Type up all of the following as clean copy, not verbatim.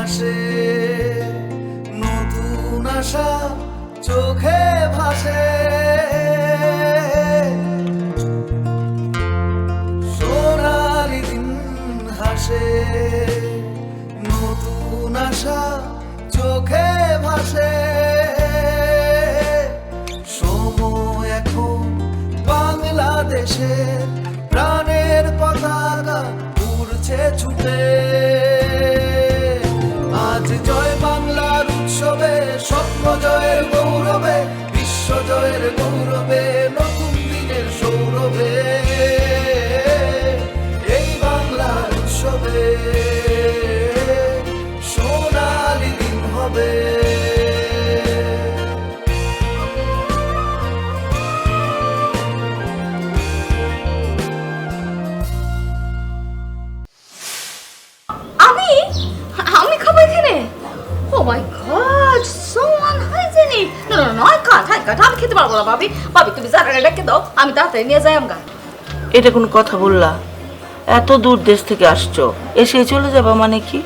হাসে, নতুন আশা চোখে ভাসে, সোনালি দিন হাসে, নতুন আশা চোখে ভাসে। সময় এখন বাংলাদেশের প্রাণের পতাকা উড়ছে ছুটে। আজ জয় বাংলার উৎসবে, স্বপ্ন জয়ের গৌরবে, বিশ্ব জয়ের গৌরবে, নতুন দিনের সৌরভে, এই বাংলার উৎসবে সোনালি দিন হবে। আমি আমি খাবো এখানে? Oh my God, so unhygienic. No no no, I can't আমি খেতে পারবো না। ভাবি ভাবি, তুমি জায়গাটা ডেকে দাও, আমি তাড়াতাড়ি নিয়ে যাই আমগা। এটা কোনো কথা বললা? এত দূর দেশ থেকে আসছো, এসে চলে যাবা মানে কি?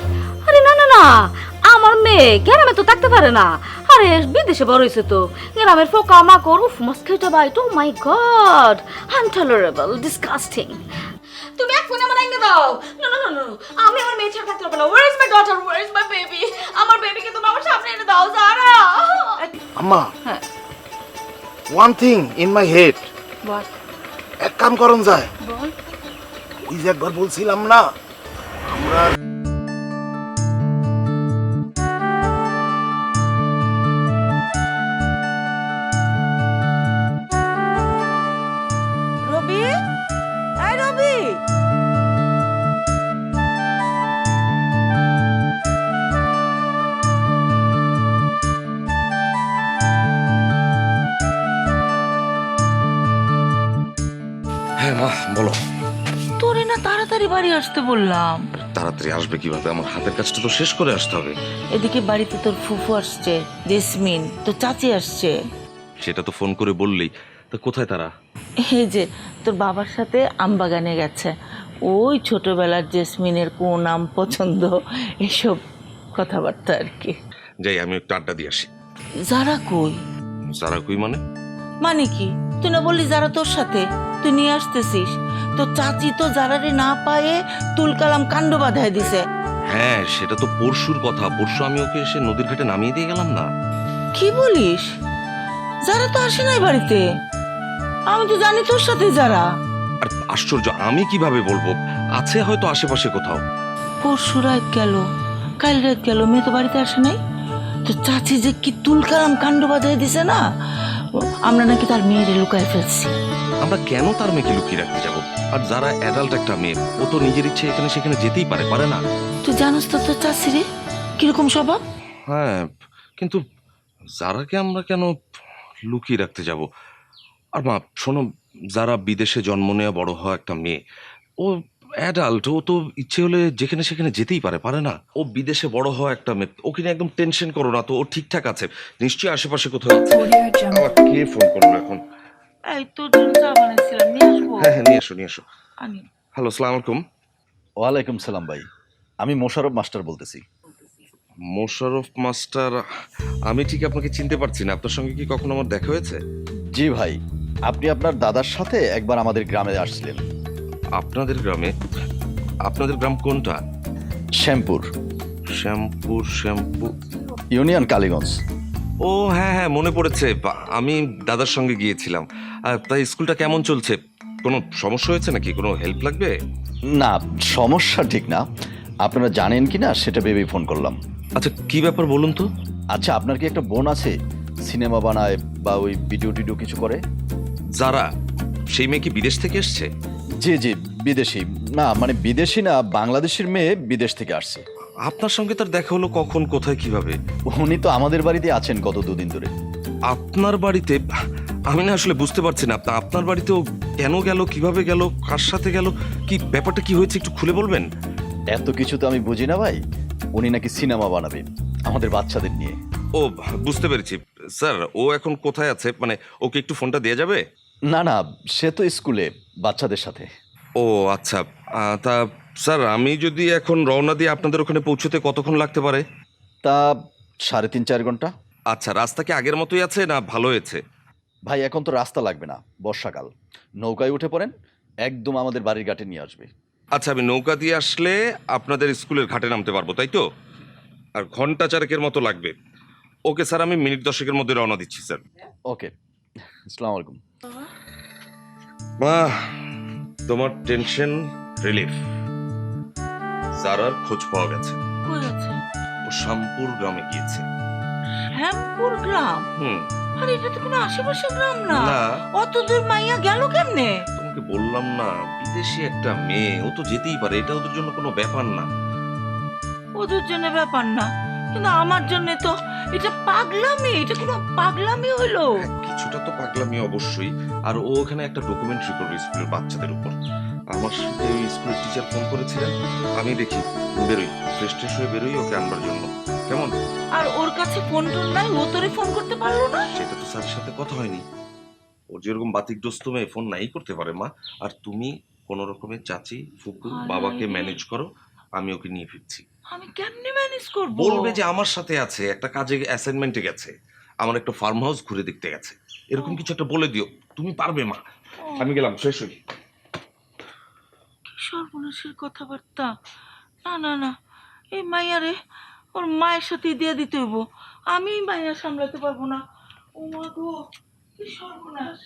আরে না না না, আমার মেয়ে গ্রামে তো থাকতে পারে না। আরে বিদেশে বড় হয়েছে তো, গ্রামের ফোকা মাকড় উফ mosquito byte, O my god, আনটলারেবল, disgusting. তুমি এক ফোনে আমার আইনে দাও। না না না না, আমি আমার মেয়ে ছাড়া থাকতে পারবো না। Where is my daughter, where is my baby? আমার বেবিকে তুমি আমার সামনে এনে দাও যারা। আম্মা, হ্যাঁ, one thing in my head. বল এক কাম করুন যায়, বল। ওই যে একবার বলছিলাম না আমরা রবি, এই রবি, হ্যাঁ মা বলো। তোরে না তাড়াতাড়ি বাড়ি আসতে বললাম। তাড়াতাড়ি আসবে কিভাবে? আমার হাতের কাজটা তো শেষ করে আসতে হবে। এদিকে বাড়িতে তোর ফুফু আসছে, জেসমিন, তোর চাচি আসছে। সেটা তো ফোন করে বললেই। তা কোথায় তারা? এই যে তোর বাবার সাথে আমবাগানে গেছে। ওই ছোটবেলার জেসমিনের কোন আম পছন্দ, এসব কথাবার্তা আর কি। যাই, আমি একটু আড্ডা দিয়ে আসি। যারা কই? যারা কই মানে? মানে কি, তুই না বললি যারা তোর সাথে, তুই নিয়ে আসতেছিস। তোর চাচি তো যারারে না পায়ে তুলকালাম কাণ্ড বাঁধায় দিছে। হ্যাঁ, সেটা তো পরশুর কথা। পরশু আমি ওকে এসে নদীর ঘাটে নামিয়ে দিয়ে গেলাম না। কি বলিস? যারা তো আসে নাই বাড়িতে, আমি তো জানি তোর সাথে যারা। আর আশ্চর্য, আমি কিভাবে বলবো? আছে হয়তো আশেপাশে কোথাও। পরশু রাত গেল, কাল রাত গেল, মেয়ে তো বাড়িতে আসে নাই। তো চাচি যে কি তুলকালাম কাণ্ড বাঁধায় দিছে না, আমরা নাকি তার মেয়েরে লুকায় ফেলছি। আমরা কেন তার মেয়েকে লুকিয়ে রাখতে যাব? আর যারা অ্যাডাল্ট একটা মেয়ে, ও তো নিজের ইচ্ছে এখানে সেখানে যেতেই পারে, পারে না? তুই জানোস তো তোর চাচি রে কিরকম স্বভাব। হ্যাঁ, কিন্তু যারাকে আমরা কেন লুকিয়ে রাখতে যাব? আর মা শোনো, যারা বিদেশে জন্ম নেওয়া বড় হওয়া একটা মেয়ে, ও অ্যাডাল্ট, ও তো ইচ্ছে হলে যেখানে সেখানে যেতেই পারে, পারে না? ও বিদেশে বড় হওয়া একটা মেয়ে, ওকে নিয়ে একদম টেনশন করো না তো। ও ঠিকঠাক আছে, নিশ্চয়ই আশেপাশে কোথাও আছে। আবার কে ফোন করলো এখন? এই তোর জন্য চা বানাইছিলাম, নিয়ে আসবো। হ্যাঁ হ্যাঁ, নিয়ে এসো নিয়ে এসো। আনি। হ্যালো, আসসালামু আলাইকুম। ওয়ালাইকুম সালাম ভাই, আমি মোশাররফ মাস্টার বলতেছি। মোশাররফ মাস্টার? আমি ঠিক আপনাকে চিনতে পারছি না। আপনার সঙ্গে কি কখনো আমার দেখা হয়েছে? জি ভাই, আপনি আপনার দাদার সাথে একবার আমাদের গ্রামে আসছিলেন। আপনাদের গ্রামে? আপনাদের গ্রাম কোনটা? শ্যামপুর শ্যামপুর? ইউনিয়ন, কালীগঞ্জ। ও হ্যাঁ হ্যাঁ, মনে পড়েছে। আমি দাদার সঙ্গে গিয়েছিলাম। তাই স্কুলটা কেমন চলছে? কোনো সমস্যা হয়েছে নাকি? কোনো হেল্প লাগবে? না, সমস্যা ঠিক না। আপনারা জানেন কি না সেটা ভেবেই ফোন করলাম। আচ্ছা, কি ব্যাপার বলুন তো? আচ্ছা, আপনার কি একটা বোন আছে, সিনেমা বানায় বা ওই ভিডিও টিডিও কিছু করে? যারা, সেই মেয়ে কি বিদেশ থেকে এসছে? জি জি, বিদেশি। না মানে বিদেশি না, বাংলাদেশের মেয়ে বিদেশ থেকে আসছে। আপনার সঙ্গে তার দেখা হলো কখন, কোথায়, কিভাবে? উনি তো আমাদের বাড়িতে আছেন গত দুদিন ধরে। আপনার বাড়িতে? আমি না আসলে বুঝতে পারছি না। আপনার বাড়িতেও কেন গেল, কিভাবে গেল, কার সাথে গেল, কি ব্যাপারটা কি হয়েছে একটু খুলে বলবেন? এত কিছু তো আমি বুঝি না ভাই। উনি নাকি সিনেমা বানাবে আমাদের বাচ্চাদের নিয়ে। ও, বুঝতে পেরেছি। স্যার, ও এখন কোথায় আছে? মানে ওকে একটু ফোনটা দেওয়া যাবে? না না, সে তো স্কুলে বাচ্চাদের সাথে। ও আচ্ছা, তা স্যার আমি যদি এখন রওনা দিয়ে আপনাদের ওখানে পৌঁছতে কতক্ষণ লাগতে পারে? তা 3.5-4 ঘন্টা। আচ্ছা, রাস্তা কি আগের মতোই আছে না ভালো হয়েছে? ভাই এখন তো রাস্তা লাগবে না, বর্ষাকাল। নৌকায় উঠে পড়েন, একদম আমাদের বাড়ির ঘাটে নিয়ে আসবে। আচ্ছা, আমি নৌকা দিয়ে আসলে আপনাদের স্কুলের ঘাটে নামতে পারবো তাই তো? আর ঘন্টা 4 মতো লাগবে। ওকে স্যার, আমি মিনিট 10 মধ্যে রওনা দিচ্ছি স্যার। ওকে, আসসালামু আলাইকুম। মা, তোমার টেনশন রিলিফ। জারার খোঁজ পাওয়া গেছে। কই আছে? ও শামপুর গ্রামে গিয়েছে। শ্যামপুর গ্রাম? হুম। আরে এটা তো কোনো আশেপাশে গ্রাম না। না। অত দূর মাইয়া গেল কেমনে? তোমাকে বললাম না, বিদেশি একটা মেয়ে, ও তো যেতেই পারে, এটা ওদের জন্য কোনো ব্যাপার না। ওদের জন্য ব্যাপার না, কিন্তু আমার জন্য তো এটা পাগলামি। এটা কোনো পাগলামি হইলো? কিছুটা তো পাগলামি অবশ্যই। আর ও ওখানে একটা ডকুমেন্টারি করবে স্কুলের বাচ্চাদের উপর। আমার সাথে ওই স্কুলের টিচার ফোন করেছিলেন, আমি দেখি বেরোই, ফ্রেশ ট্রেশ হয়ে বেরোই ওকে আনবার জন্য। কেমন? আর ওর কাছে ফোন টোন নাই, ও তোরে ফোন করতে পারলো না? সেটা তো স্যারের সাথে কথা হয়নি। ওর যেরকম বাতিগ্রস্ত মেয়ে ফোন নাই করতে পারে মা। আর তুমি কোন রকমের চাচি ফুপু আরে বাবাকে রে। ম্যানেজ করো, আমি ওকে নিয়ে ফিরছি। আমি কেমনে ম্যানেজ করব? বলবে যে আমার সাথে আছে, একটা কাজে অ্যাসাইনমেন্টে গেছে, আমার একটা ফার্ম হাউস ঘুরে দেখতে গেছে, এরকম কিছু একটা বলে দিও। তুমি পারবে মা। আমি গেলাম, শেষ হই। কি সর্বনাশের কথাবার্তা! না না না, এই মাইয়ারে ওর মায়ের সাথে দিয়ে দিতে হইব। আমি মাইয়া সামলাতে পারবো না। ও মা গো, কি সর্বনাশ!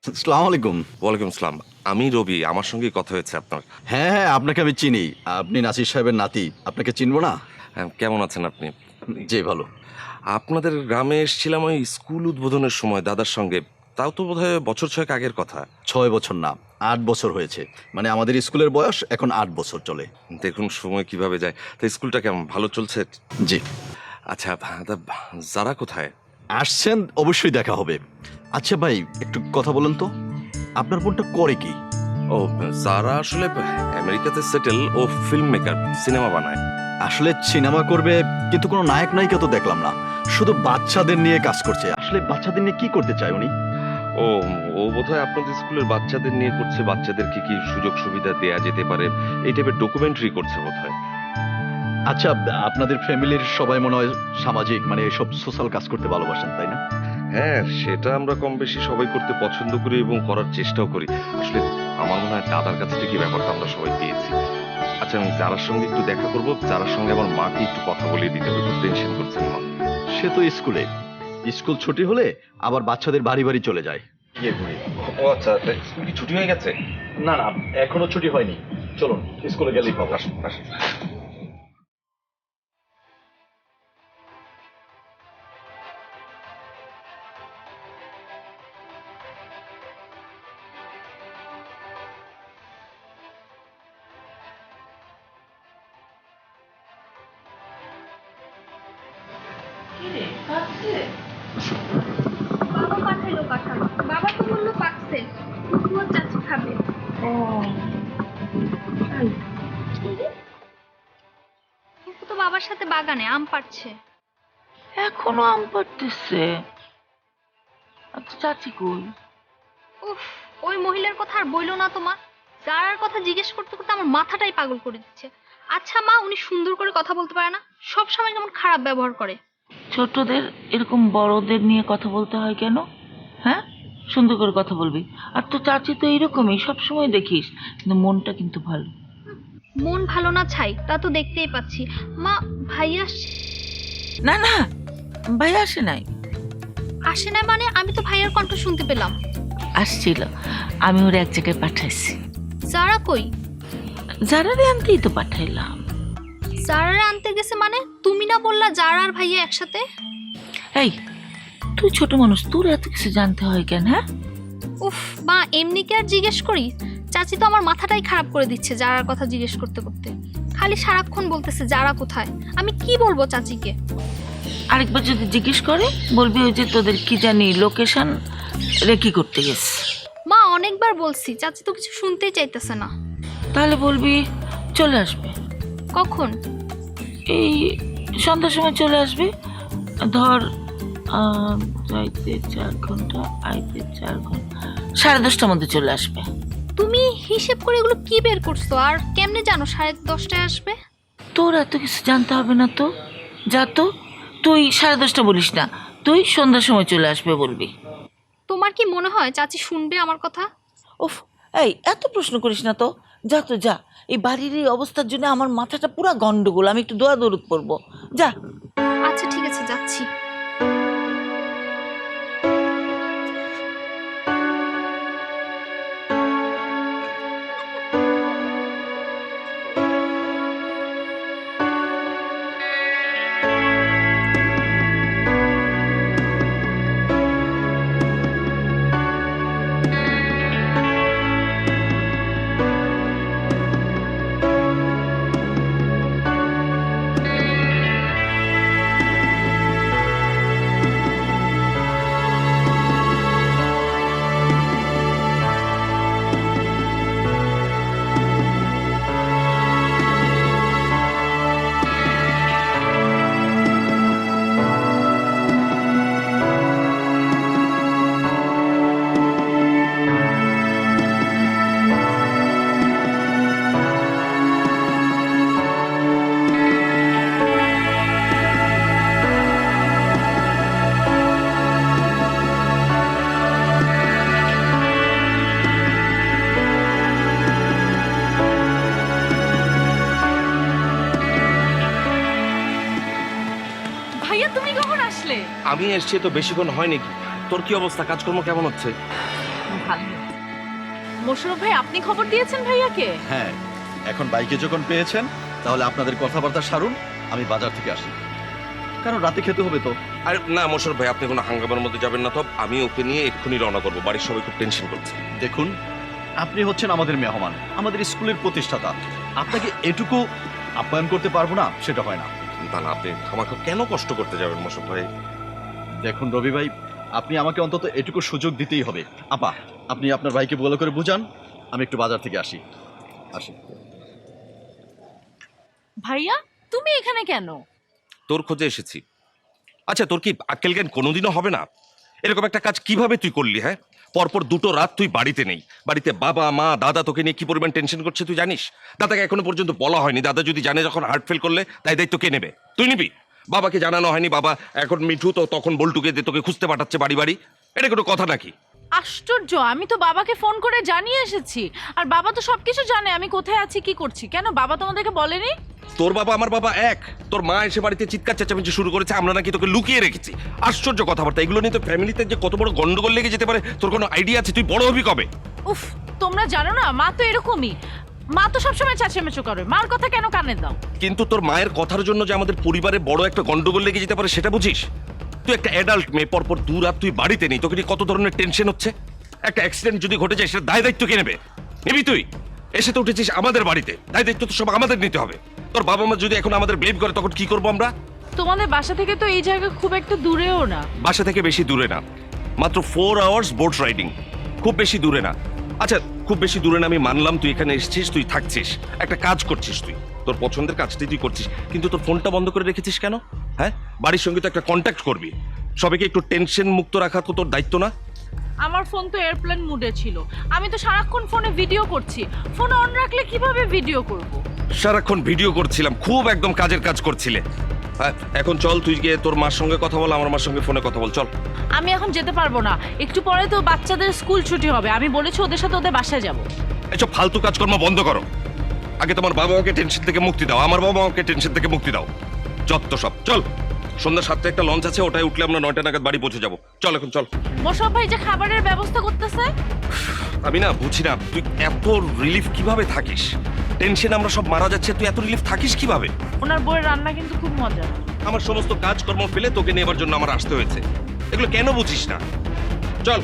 আসসালামু আলাইকুম। ওয়ালাইকুম আসসালাম। আমি রবি, আমার সঙ্গে কথা হয়েছে আপনার। হ্যাঁ হ্যাঁ, আপনাকে আমি চিনি। আপনি নাসির সাহেবের নাতি, আপনাকে চিনবো না? হ্যাঁ, কেমন আছেন আপনি? জি ভালো। আপনাদের গ্রামে এসেছিলাম ওই স্কুল উদ্বোধনের সময় দাদার সঙ্গে। তাও তো বোধহয় বছর 6 আগের কথা। 6 বছর না, 8 বছর হয়েছে। মানে আমাদের স্কুলের বয়স এখন 8 বছর চলে। দেখুন সময় কিভাবে যায়। তো স্কুলটা কেমন, ভালো চলছে? জি। আচ্ছা, যারা কোথায়? আসছেন, অবশ্যই দেখা হবে। আচ্ছা ভাই, একটু কথা বলেন তো, আপনার বোনটা করে কি? ও, যারা আসলে আমেরিকাতে সেটেল, ও ফিল্ম মেকার, সিনেমা বানায়। আসলে সিনেমা করবে, কিন্তু কোনো নায়ক নায়িকা তো দেখলাম না, শুধু বাচ্চাদের নিয়ে কাজ করছে। আসলে বাচ্চাদের নিয়ে কি করতে চায় উনি? ও ও বোধহয় আপনাদের স্কুলের বাচ্চাদের নিয়ে করছে, বাচ্চাদেরকে কি সুযোগ সুবিধা দেয়া যেতে পারে এই টাইপের ডকুমেন্টারি করছে বোধহয়। আচ্ছা, আপনাদের ফ্যামিলির সবাই মনে হয় সামাজিক, মানে এসব সোশ্যাল কাজ করতে ভালোবাসেন, তাই না? হ্যাঁ, সেটা আমরা কম বেশি সবাই করতে পছন্দ করি এবং করার চেষ্টাও করি। আসলে আমার মনে হয় দাদার কাছ থেকে ব্যাপারটা আমরা সবাই পেয়েছি। আচ্ছা, আমি যারার সঙ্গে একটু দেখা করবো, যারার সঙ্গে আমার মাকে একটু কথা বলিয়ে দিতে হবে, খুব টেনশন করছেন মা। সে তো স্কুলে, স্কুল ছুটি হলে আবার বাচ্চাদের বাড়ি বাড়ি চলে যায়। ও আচ্ছা, স্কুল কি ছুটি হয়ে গেছে? না না, এখনো ছুটি হয়নি। চলুন, স্কুলে গেলেই পাবো। আসুন আসুন। কি রে কাছে বাবা পাঠাইলো কাঁঠাল, বাবা তো বললো পাকছে, ফুফু আর চাচি খাবে। ও ফুফু তো বাবার সাথে বাগানে আম পাড়ছে। এখনো আম পাড়তেছে? আচ্ছা চাচি কই? উফ, ওই মহিলার কথা আর বইলো না তো মা। যারার কথা জিজ্ঞেস করতে করতে আমার মাথাটাই পাগল করে দিচ্ছে। আচ্ছা মা, উনি সুন্দর করে কথা বলতে পারে না, সব সময় কেমন খারাপ ব্যবহার করে। ছোটদের এরকম বড়দের নিয়ে কথা বলতে হয় কেন? হ্যাঁ, সুন্দর করে কথা বলবি। আর তো চাচি তো এইরকমই, সবসময় দেখিস, কিন্তু মনটা কিন্তু ভালো। মন ভালো না ছাই, তা তো দেখতেই পাচ্ছি। মা, ভাইয়া না না, ভাই আসে নাই। আসে না মানে? আমি তো ভাইয়ার কণ্ঠ শুনতে পেলাম। আসছিল, আমি ওর এক জায়গায় পাঠাইছি। যারা কই? যারারে আনতেই তো পাঠাইলাম। যারারে আনতে গেছে মানে? তুমি না বললা যারা আর ভাইয়া একসাথে? এই, তুই ছোট মানুষ, তোর এত কিছু জানতে হয় কেন? হ্যাঁ, উফ মা, এমনি কি আর জিজ্ঞেস করি? চাচি তো আমার মাথাটাই খারাপ করে দিচ্ছে যারার কথা জিজ্ঞেস করতে করতে। খালি সারাক্ষণ বলতেছে যারা কোথায়। আমি কি বলবো চাচিকে? আরেকবার যদি জিজ্ঞেস করে বলবি ওই যে তোদের কি জানি লোকেশন রেকি করতে গেছে। মা, অনেকবার বলছি, চাচি তো কিছু শুনতেই চাইতেছে না। তাহলে বলবি চলে আসবে। কখন? এই সন্ধ্যার সময় চলে আসবে। ধর যাইতে 4 ঘন্টা, আইতে 4 ঘন্টা, 10:30টার মধ্যে চলে আসবে। তুমি হিসেব করে এগুলো কি বের করছো? আর কেমনে জানো 10:30টায় আসবে? তোর এত কিছু জানতে হবে না তো, যা তো। তুই 10:30 বলিস না, তুই সন্ধ্যার সময় চলে আসবে বলবি। তোমার কি মনে হয় চাচি শুনবে আমার কথা? উফ, এই এত প্রশ্ন করিস না তো, যা তো যা। এই বাড়ির এই অবস্থার জন্য আমার মাথাটা পুরো গন্ডগোল, আমি একটু দোয়া দরুদ পড়বো, যা। আচ্ছা ঠিক আছে, যাচ্ছি। ভাইয়া তুমি কখন আসলে? আমি এসছি তো বেশিক্ষণ হয় নাকি। তোর কি অবস্থা, কাজকর্ম কেমন হচ্ছে? ভালো। মোশাররফ ভাই, আপনি খবর দিয়েছেন ভাইয়াকে? হ্যাঁ, এখন বাইকে যখন পেয়েছেন তাহলে আপনাদের কথাবার্তা সারুন, আমি বাজার থেকে আসি, কারণ রাতে খেতে হবে তো। আর না মোশাররফ ভাই, আপনি কোনো হাঙ্গামার মধ্যে যাবেন না তো। আমি ওকে নিয়ে এক্ষুনি রওনা করবো, বাড়ির সবাই খুব টেনশন করছে। দেখুন, আপনি হচ্ছেন আমাদের মেহমান, আমাদের স্কুলের প্রতিষ্ঠাতা, আপনাকে এটুকু আপ্যায়ন করতে পারবো না সেটা হয় না। তা না, আপনি আমাকে কেন কষ্ট করতে যাবেন মোশাররফ ভাই? দেখুন রবি ভাই, আপনি আমাকে অন্তত এটুকু সুযোগ দিতেই হবে। আপা, আপনি আপনার ভাইকে ভালো করে বুঝান, আমি একটু বাজার থেকে আসি। ভাইয়া তুমি এখানে কেন? তোর খোঁজে এসেছি। আচ্ছা, তোর কি আক্কেল জ্ঞান কোনোদিনও হবে না? এরকম একটা কাজ কিভাবে তুই করলি? হ্যাঁ, পরপর 2টো রাত তুই বাড়িতে নেই। বাড়িতে বাবা মা দাদা তোকে নিয়ে কি পরিমাণ টেনশন করছে তুই জানিস? দাদাকে এখনো পর্যন্ত বলা হয়নি, দাদা যদি জানে যখন হার্ট ফেল করলে তাই দায়িত্ব কে নেবে? তুই নিবি? বাবাকে জানানো হয়নি, বাবা এখন মিঠু তো তখন বল্টুকে দিয়ে তোকে খুঁজতে পাঠাচ্ছে বাড়ি বাড়ি। এটা কোনো কথা নাকি? আশ্চর্য, আমি তো বাবাকে ফোন করে জানিয়ে এসেছি, আর বাবা তো সবকিছু জানে আমি কোথায় আছি কি করছি। কেন বাবা তোমাদেরকে বলেনি? তোর বাবা আমার বাবা এক। তোর মা এসে বাড়িতে চিৎকার চেঁচামেচি শুরু করেছে আমরা নাকি তোকে লুকিয়ে রেখেছি। আশ্চর্য কথাবার্তা। এগুলো নিয়ে তো ফ্যামিলিতে যে কত বড় গন্ডগোল লেগে যেতে পারে তোর কোনো আইডিয়া আছে? তুই বড় হবি কবে? উফ, তোমরা জানো না, মা তো এরকমই, মা তো সবসময় চেঁচামেচি করে, মার কথা কেন কানে দাও? কিন্তু তোর মায়ের কথার জন্য যে আমাদের পরিবারে বড় একটা গন্ডগোল লেগে যেতে পারে সেটা বুঝিস? তুই একটা অ্যাডাল্ট মেয়ে, পরপর 2 রাত তুই বাড়িতে নেই, তোকে নিয়ে কত ধরনের টেনশন হচ্ছে। একটা অ্যাক্সিডেন্ট যদি ঘটে যায় সেটা দায় দায়িত্ব কে নেবে? নিবি তুই? এসে তো উঠেছিস আমাদের বাড়িতে, দায় দায়িত্ব তো সব আমাদের নিতে হবে। তোর বাবা মা যদি এখন আমাদের ব্লেম করে তখন কি করবো আমরা? তোমাদের বাসা থেকে তো এই জায়গা খুব একটা দূরেও না। বাসা থেকে বেশি দূরে না, মাত্র 4 আওয়ার্স বোট রাইডিং, খুব বেশি দূরে না। আচ্ছা খুব বেশি দূরে না আমি মানলাম, তুই এখানে এসেছিস, তুই থাকছিস, একটা কাজ করছিস, তুই তোর পছন্দের কাজটাই তুই করছিস, কিন্তু তোর ফোনটা বন্ধ করে রেখেছিস কেন? হ্যাঁ, বাড়ির সঙ্গে তো একটা কন্ট্যাক্ট করবি, সবাইকে একটু টেনশন মুক্ত রাখা তো তোর দায়িত্ব না? আমার ফোন তো এয়ারপ্লেন মুডে ছিল, আমি তো সারাক্ষণ ফোনে ভিডিও করছি, ফোন অন রাখলে কিভাবে ভিডিও করব? সারাক্ষণ ভিডিও করছিলাম, খুব একদম কাজের কাজ করছিলে। হ্যাঁ, এখন চল তুই গিয়ে তোর মার সঙ্গে কথা বল, আমার মার সঙ্গে ফোনে কথা বল, চল। আমি এখন যেতে পারবো না, একটু পরে তো বাচ্চাদের স্কুল ছুটি হবে, আমি বলেছি ওদের সাথে ওদের বাসায় যাব। এসব ফালতু কাজকর্ম বন্ধ করো, আগে তোমার বাবা মাকে টেনশন থেকে মুক্তি দাও, আমার বাবা মাকে টেনশন থেকে মুক্তি দাও, যত সব। চল, সন্ধ্যা 7টায় একটা লঞ্চ আছে, ওটাই উঠলে আমরা 9টা নাগাদ বাড়ি পৌঁছে যাবো। চল এখন চল। মোশাররফ ভাই যে খাবারের ব্যবস্থা করতেছে, আমি না বুঝি না তুই এত রিলিফ কিভাবে থাকিস? টেনশন আমরা সব মারা যাচ্ছে, তুই এত রিলিফ থাকিস কিভাবে? ওনার বউয়ের রান্না কিন্তু খুব মজা। আমার সমস্ত কাজকর্ম ফেলে তোকে নেবার জন্য আমার আসতে হয়েছে, এগুলো কেন বুঝিস না? চল।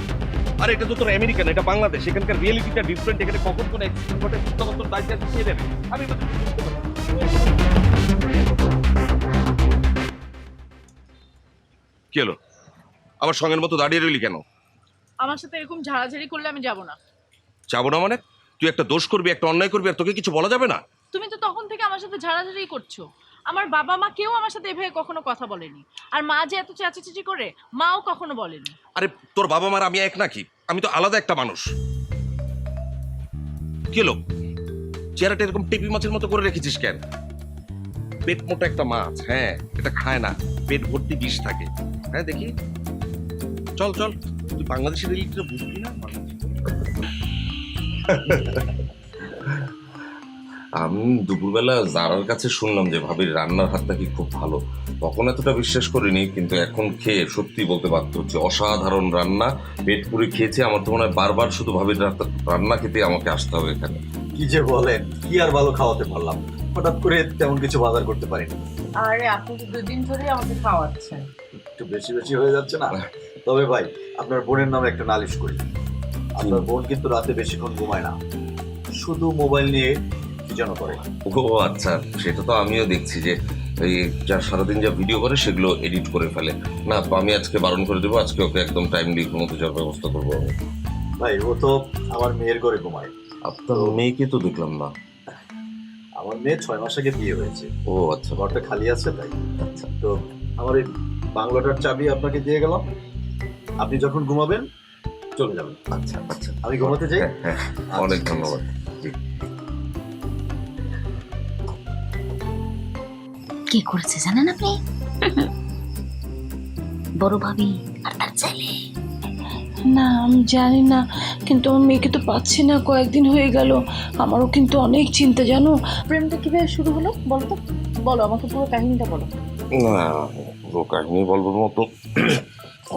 আর এটা তো তোর আমেরিকান, এটা বাংলাদেশ, এখানকার রিয়েলিটিটা ডিফারেন্ট, এখানে কখন কোন অ্যাক্সিডেন্ট ঘটে তখন তোর দায়িত্ব আছে কে নেবে? আমি বুঝতে পারি। কি হলো, আমার সঙ্গের মতো দাঁড়িয়ে রইলি কেন? আমার সাথে এরকম ঝাড়াঝাড়ি করলে আমি যাব না। যাবো না মানে? তুই একটা দোষ করবি, একটা অন্যায় করবি, আর তোকে কিছু বলা যাবে না? তুমি তো তখন থেকে আমার সাথে ঝাড়াঝাড়ি করছো। আমার বাবা মা কেউ আমার সাথে এভাবে কখনো কথা বলেনি, আর মা যে এত চেঁচাচেঁচি করে মাও কখনো বলেনি। আরে তোর বাবা মার আমি এক নাকি? আমি তো আলাদা একটা মানুষ। কি হলো, চেহারাটা এরকম টেপি মাছের মতো করে রেখেছিস কেন? পেট মোটা একটা মাছ, হ্যাঁ, এটা খায় না, পেট ভর্তি বিষ থাকে। হ্যাঁ দেখি, চল চল, তুই বাংলাদেশের রিলিটিটা বুঝবি না? আমি দুপুরবেলা জারার কাছে শুনলাম যে ভাবির রান্নার হাতটা কি খুব ভালো, তখন এতটা বিশ্বাস করিনি, কিন্তু এখন খেয়ে সত্যি বলতে বাধ্য হচ্ছে, অসাধারণ রান্না, পেট পুরে খেয়েছে। আমার তো মনে হয় বারবার শুধু ভাবির রান্না খেতে আমাকে আসতে হবে এখানে। কি যে বলেন, কি আর ভালো খাওয়াতে পারলাম, হঠাৎ করে তেমন কিছু বাজার করতে পারিনি। আরে আপনি তো 2 দিন ধরেই আমাকে খাওয়াচ্ছেন। একটু বেশি বেশি হয়ে যাচ্ছে না? তবে ভাই, আপনার বোনের নামে একটা নালিশ করি। আপনার বোন কিন্তু রাতে বেশিক্ষণ ঘুমায় না, শুধু মোবাইল নিয়ে কি যেন করে। ও আচ্ছা, সেটা তো আমিও দেখছি যে এই যা সারাদিন যা ভিডিও করে সেগুলো এডিট করে ফেলে। না, আমি আজকে বারণ করে দেবো, আজকে ওকে একদম টাইমলি ঘুমোতে যাওয়ার ব্যবস্থা করবো আমি। ভাই, ও তো আমার মেয়ের ঘরে ঘুমায়। আপনার মেয়েকে তো দেখলাম না। আমার মেয়ে 6 মাস আগে বিয়ে হয়েছে। ও আচ্ছা, ঘরটা খালি আছে তাই। আচ্ছা। তো আমার এই বাংলোটার চাবি আপনাকে দিয়ে গেলাম, আপনি যখন ঘুমাবেন চলে যাবেন। আচ্ছা আচ্ছা, আমি ঘুমাতে যাই। হ্যাঁ, অনেক ধন্যবাদ। জি। কি করেছে জানেন আপনি? বড় ভাবি আর তার ছেলে। না আমি জানি না, কিন্তু আমার মেয়েকে তো পাচ্ছি না, কয়েকদিন হয়ে গেল। আমারও কিন্তু অনেক চিন্তা, জানো। প্রেমটা কিভাবে শুরু হলো বলো তো, বলো আমাকে পুরো কাহিনীটা বলো। না, পুরো কাহিনী বলবার মতো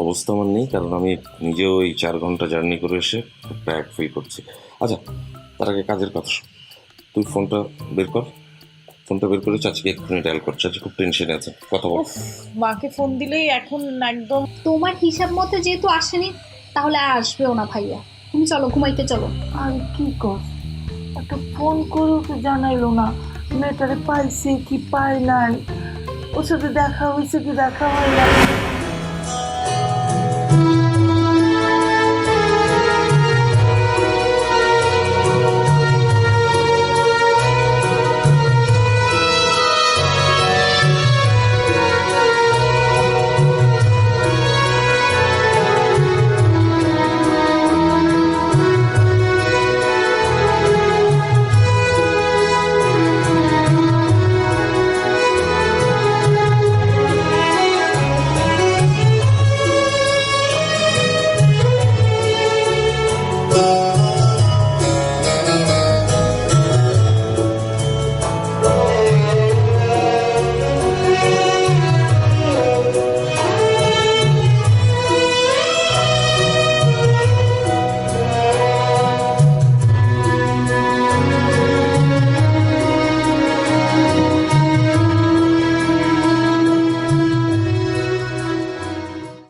অবস্থা আমার নেই, কারণ আমি নিজেও এই 4 ঘন্টা জার্নি করে এসে টায়ার্ড ফিল করছি। আচ্ছা, তার আগে কাজের কথা শোন। তুই ফোনটা বের কর, ফোনটা বের করে চাচিকে এক্ষুনি ডায়াল কর, চাচি খুব টেনশনে আছে, কথা বল। মাকে ফোন দিলেই এখন একদম। তোমার হিসাব মতো যেহেতু আসেনি, তাহলে আর আসবেও না ভাইয়া। তুমি চলো, ঘুমাইতে চলো। আর কি কর, একটা ফোন করেও তো জানাইলো না মেয়েটারে পাইছে কি পাই নাই, ওর সাথে দেখা হয়েছে কি দেখা হয় না।